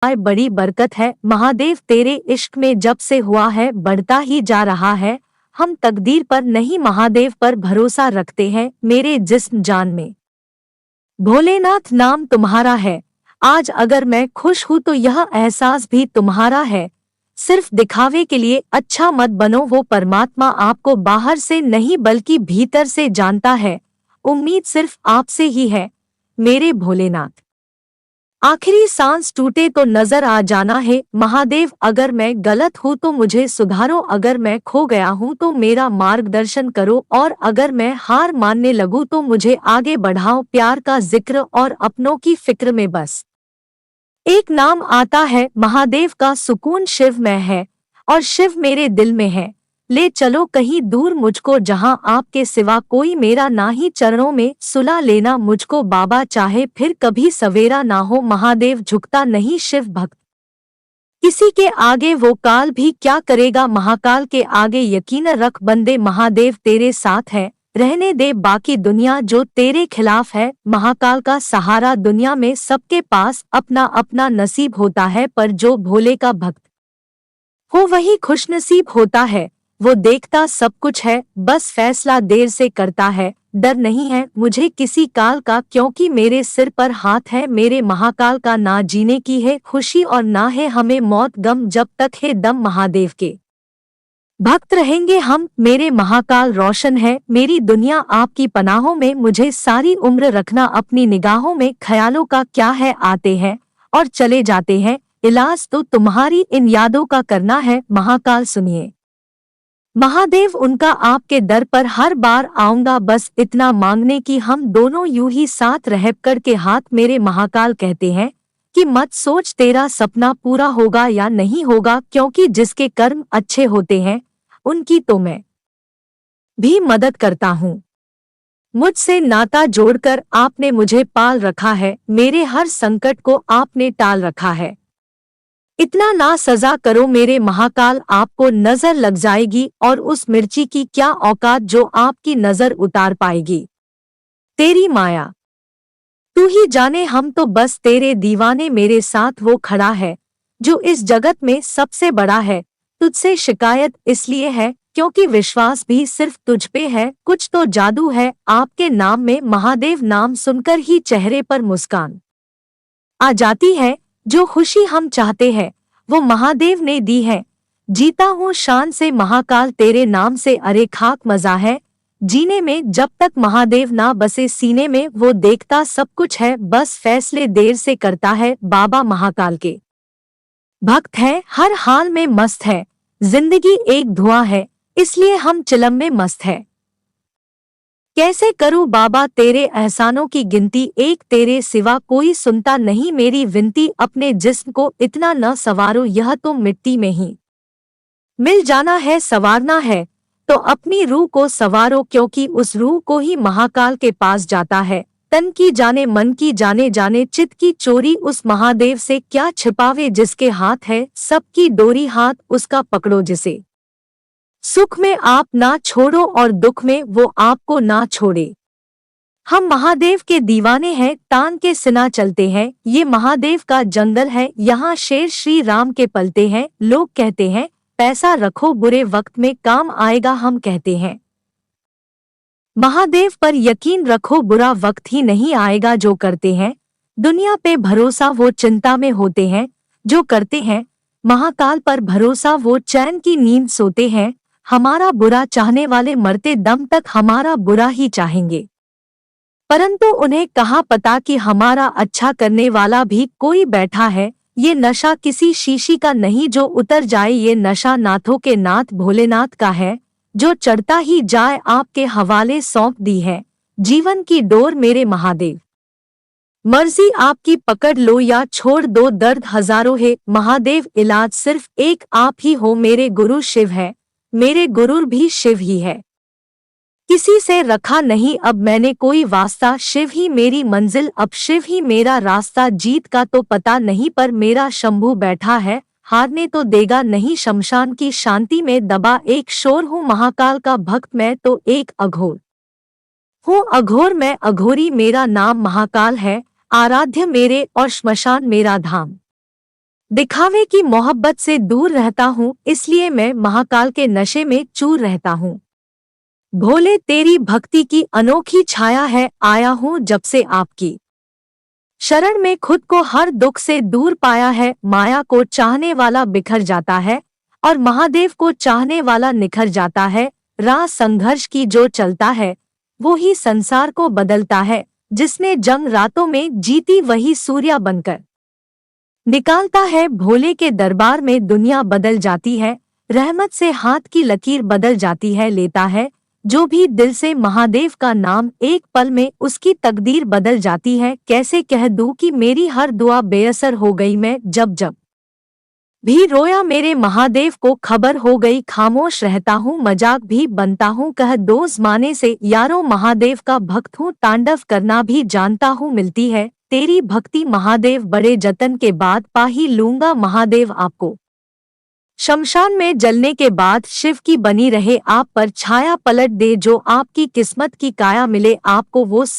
बड़ी बरकत है महादेव तेरे इश्क में जब से हुआ है बढ़ता ही जा रहा है। हम तकदीर पर नहीं महादेव पर भरोसा रखते हैं मेरे जिस्म जान में। भोलेनाथ नाम तुम्हारा है। आज अगर मैं खुश हूँ तो यह एहसास भी तुम्हारा है। सिर्फ दिखावे के लिए अच्छा मत बनो, वो परमात्मा आपको बाहर से नहीं बल्कि भीतर से जानता है। उम्मीद सिर्फ आपसे ही है मेरे भोलेनाथ। आखिरी सांस टूटे तो नजर आ जाना है महादेव। अगर मैं गलत हूँ तो मुझे सुधारो, अगर मैं खो गया हूँ तो मेरा मार्गदर्शन करो, और अगर मैं हार मानने लगूँ तो मुझे आगे बढ़ाओ। प्यार का जिक्र और अपनों की फिक्र में बस एक नाम आता है महादेव का सुकून शिव में है और शिव मेरे दिल में है। ले चलो कहीं दूर मुझको जहां आपके सिवा कोई मेरा ना ही, चरणों में सुला लेना मुझको बाबा, चाहे फिर कभी सवेरा ना हो। महादेव झुकता नहीं शिव भक्त किसी के आगे, वो काल भी क्या करेगा महाकाल के आगे। यकीन रख बंदे महादेव तेरे साथ है, रहने दे बाकी दुनिया जो तेरे खिलाफ है। महाकाल का सहारा दुनिया में सबके पास अपना अपना नसीब होता है, पर जो भोले का भक्त हो वही खुशनसीब होता है। वो देखता सब कुछ है, बस फैसला देर से करता है। डर नहीं है मुझे किसी काल का, क्योंकि मेरे सिर पर हाथ है मेरे महाकाल का। ना जीने की है खुशी और ना है हमें मौत गम, जब तक है दम महादेव के भक्त रहेंगे हम। मेरे महाकाल रोशन है मेरी दुनिया आपकी पनाहों में, मुझे सारी उम्र रखना अपनी निगाहों में। ख्यालों का क्या है आते हैं और चले जाते हैं, इलाज तो तुम्हारी इन यादों का करना है महाकाल सुनिए। महादेव उनका आपके दर पर हर बार आऊंगा, बस इतना मांगने की हम दोनों यूं ही साथ रह कर के हाथ। मेरे महाकाल कहते हैं कि मत सोच तेरा सपना पूरा होगा या नहीं होगा, क्योंकि जिसके कर्म अच्छे होते हैं उनकी तो मैं भी मदद करता हूँ। मुझसे नाता जोड़कर आपने मुझे पाल रखा है, मेरे हर संकट को आपने टाल रखा है। इतना ना सजा करो मेरे महाकाल, आपको नजर लग जाएगी और उस मिर्ची की क्या औकात जो आपकी नजर उतार पाएगी। तेरी माया तू ही जाने, हम तो बस तेरे दीवाने। मेरे साथ वो खड़ा है जो इस जगत में सबसे बड़ा है। तुझसे शिकायत इसलिए है क्योंकि विश्वास भी सिर्फ तुझ पे है। कुछ तो जादू है आपके नाम में महादेव, नाम सुनकर ही चेहरे पर मुस्कान आ जाती है। जो खुशी हम चाहते हैं वो महादेव ने दी है। जीता हूँ शान से महाकाल तेरे नाम से, अरे खाक मजा है जीने में जब तक महादेव ना बसे सीने में। वो देखता सब कुछ है, बस फैसले देर से करता है। बाबा महाकाल के भक्त है, हर हाल में मस्त है। जिंदगी एक धुआं है इसलिए हम चिलम में मस्त है। कैसे करूं बाबा तेरे एहसानों की गिनती, एक तेरे सिवा कोई सुनता नहीं मेरी विनती। अपने जिस्म को इतना न सवारो, यह तो मिट्टी में ही मिल जाना है। संवारना है तो अपनी रूह को संवारो, क्योंकि उस रूह को ही महाकाल के पास जाता है। तन की जाने मन की जाने, जाने चित की चोरी उस महादेव से क्या छिपावे। जिसके हाथ है सबकी डोरी, हाथ उसका पकड़ो जिसे सुख में आप ना छोड़ो और दुख में वो आपको ना छोड़े। हम महादेव के दीवाने हैं, तान के सिना चलते हैं। ये महादेव का जंगल है, यहाँ शेर श्री राम के पलते हैं। लोग कहते हैं पैसा रखो बुरे वक्त में काम आएगा, हम कहते हैं महादेव पर यकीन रखो बुरा वक्त ही नहीं आएगा। जो करते हैं दुनिया पे भरोसा वो चिंता में होते हैं, जो करते हैं महाकाल पर भरोसा वो चैन की नींद सोते हैं। हमारा बुरा चाहने वाले मरते दम तक हमारा बुरा ही चाहेंगे, परंतु उन्हें कहाँ पता कि हमारा अच्छा करने वाला भी कोई बैठा है। ये नशा किसी शीशी का नहीं जो उतर जाए, ये नशा नाथों के नाथ भोलेनाथ का है। जो चढ़ता ही जाए आपके हवाले सौंप दी है जीवन की डोर मेरे महादेव। मर्जी आपकी, पकड़ लो या छोड़ दो, दर्द हजारों है महादेव, इलाज सिर्फ एक आप ही हो। मेरे गुरु शिव है, मेरे गुरु भी शिव ही है। किसी से रखा नहीं अब मैंने कोई वास्ता, शिव ही मेरी मंजिल अब शिव ही मेरा रास्ता। जीत का तो पता नहीं पर मेरा शंभू बैठा है, हारने तो देगा नहीं। शमशान की शांति में दबा एक शोर हूँ महाकाल का भक्त, मैं तो एक अघोर हूँ अघोर मैं अघोरी। मेरा नाम महाकाल है, आराध्य मेरे और श्मशान मेरा धाम। दिखावे की मोहब्बत से दूर रहता हूँ, इसलिए मैं महाकाल के नशे में चूर रहता हूँ। भोले तेरी भक्ति की अनोखी छाया है, आया हूँ जब से आपकी शरण में खुद को हर दुख से दूर पाया है। माया को चाहने वाला बिखर जाता है और महादेव को चाहने वाला निखर जाता है। राह संघर्ष की जो चलता है वो ही संसार को बदलता है। जिसने जंग रातों में जीती वही सूर्या बनकर निकालता है। भोले के दरबार में दुनिया बदल जाती है, रहमत से हाथ की लकीर बदल जाती है। लेता है जो भी दिल से महादेव का नाम, एक पल में उसकी तकदीर बदल जाती है। कैसे कह दूं कि मेरी हर दुआ बेअसर हो गई, मैं जब जब भी रोया मेरे महादेव को खबर हो गई। खामोश रहता हूँ, मजाक भी बनता हूँ, कह दो ज़माने से यारों महादेव का भक्त हूँ। तांडव करना भी जानता हूँ, मिलती है तेरी भक्ति महादेव, बड़े जतन के बाद पा ही लूंगा महादेव आपको। शमशान में जलने के बाद शिव की बनी रहे आप पर छाया, पलट दे जो आपकी किस्मत की काया, मिले आपको वो सब